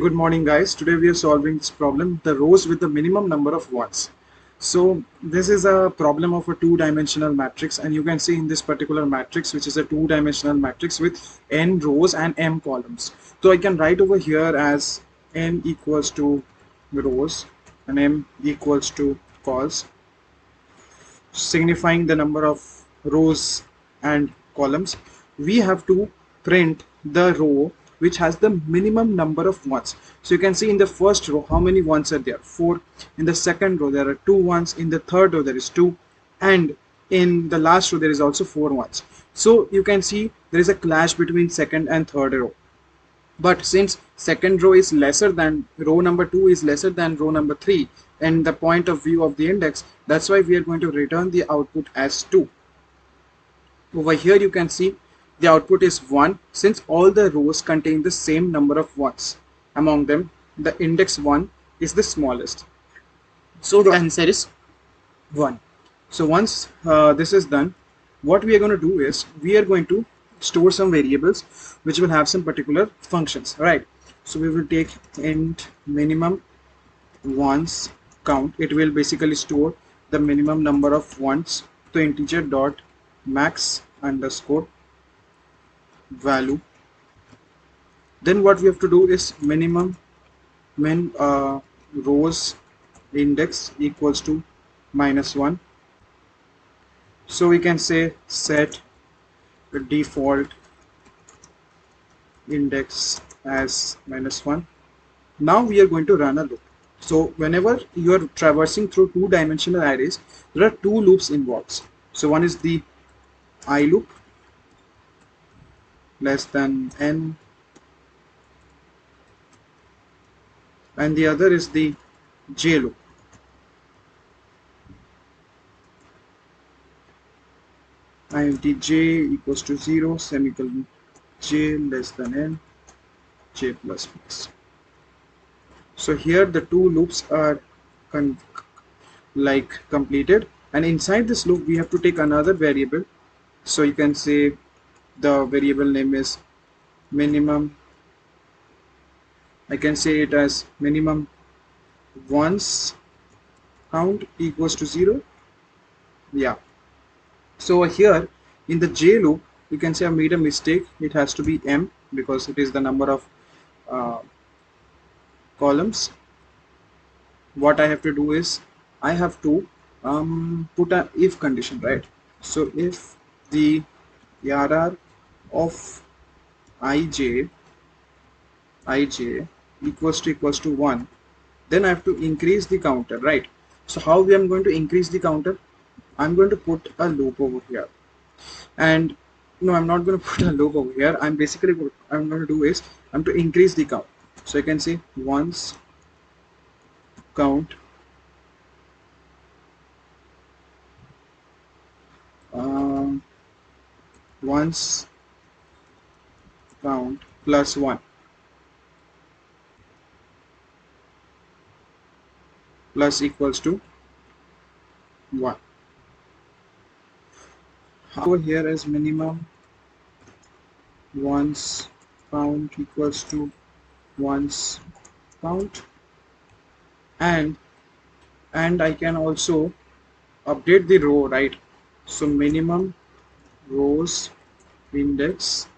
Good morning guys. Today we are solving this problem, the rows with the minimum number of ones. So this is a problem of a two-dimensional matrix, and you can see in this particular matrix, which is a two-dimensional matrix with n rows and m columns. So I can write over here as n equals to rows and m equals to cols, signifying the number of rows and columns. We have to print the row which has the minimum number of ones. So you can see in the first row how many ones are there? 4. In the second row there are 2 ones. In the third row there is 2, and in the last row there is also 4 ones. So you can see there is a clash between second and third row. But since second row is lesser than row number 2 is lesser than row number 3 and the point of view of the index, that's why we are going to return the output as 2. Over here you can see the output is 1 since all the rows contain the same number of ones. Among them, the index 1 is the smallest. So the answer is 1. So once this is done, what we are going to do is we are going to store some variables which will have some particular functions, right? So we will take int minimum ones count. It will basically store the minimum number of ones to integer dot max underscore value. Then what we have to do is minimum min rows index equals to -1. So we can say set the default index as -1. Now we are going to run a loop. So whenever you are traversing through two-dimensional arrays, there are two loops involved. So one is the I loop, less than n, and the other is the j loop. int j equals to 0, semicolon j less than n, j plus plus. So here the two loops are completed, and inside this loop we have to take another variable. So you can say the variable name is minimum. I can say it as minimum ones count equals to 0. Yeah. So here in the j loop you can say I made a mistake. It has to be m because it is the number of columns. What I have to do is I have to put an if condition, right? So if the ARR of ij equals to 1, then I have to increase the counter, right? So how we am going to increase the counter? I'm going to put a loop over here, and no, I'm not going to put a loop over here. I'm basically what I'm going to do is I'm to increase the count. So I can say once count once count plus 1 plus equals to 1. Over here as minimum ones count equals to ones count, and I can also update the row, right? So minimum rows index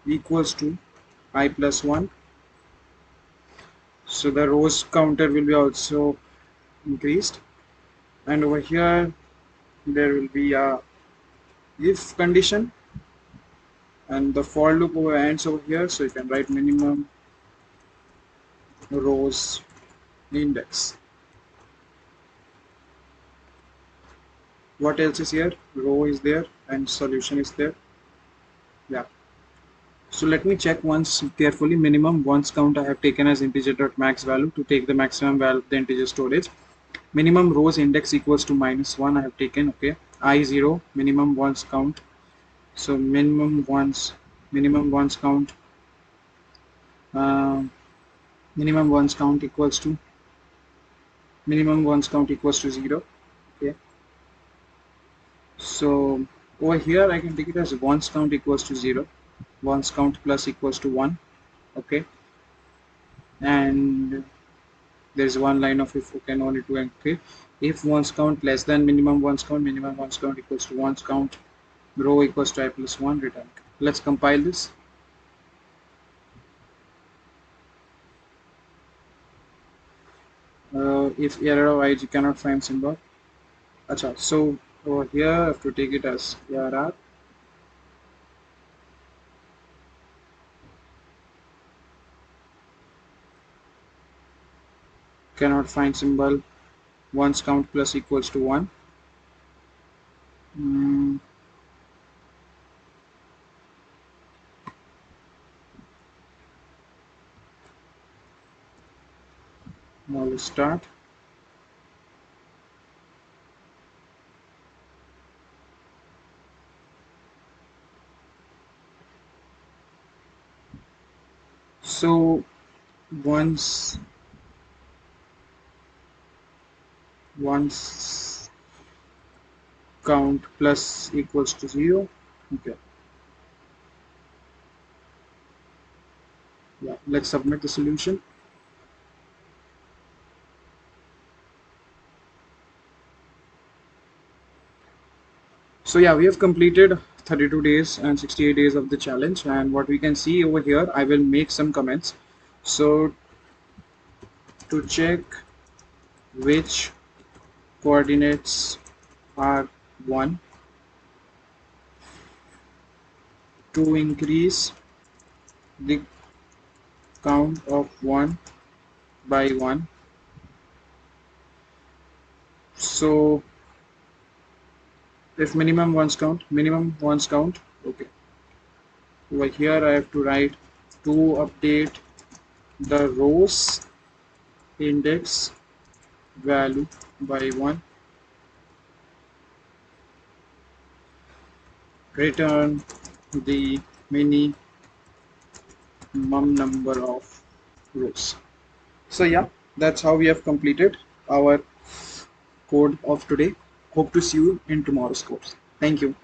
equals to I plus 1. So the rows counter will be also increased, and over here there will be a if condition, and the for loop over ends over here. So you can write minimum rows index. What else is here? Row is there and solution is there. Yeah. So let me check once carefully. Minimum ones count I have taken as integer dot max value to take the maximum value of the integer storage. Minimum rows index equals to -1 I have taken. Okay. I0 minimum ones count. So minimum ones count minimum ones count equals to 0. Okay. So over here I can take it as ones count equals to 0, ones count plus equals to 1. Okay. and there's one line of if can only to okay. If ones count less than minimum ones count equals to ones count, row equals to I plus 1, return. Let's compile this. If error of ig cannot find symbol. Acha, so over here I have to take it as error. Cannot find symbol, ones count plus equals to 1. Mm, now let's start. So once once count plus equals to 0. Okay, yeah, let's submit the solution. So yeah, we have completed 32 days and 68 days of the challenge, and what we can see over here, I will make some comments. So to check which coordinates are 1, to increase the count of 1 by 1. So if minimum ones count, okay. Over here I have to write to update the rows index value by 1, return the minimum number of rows. So yeah, that's how we have completed our code of today. Hope to see you in tomorrow's course. Thank you.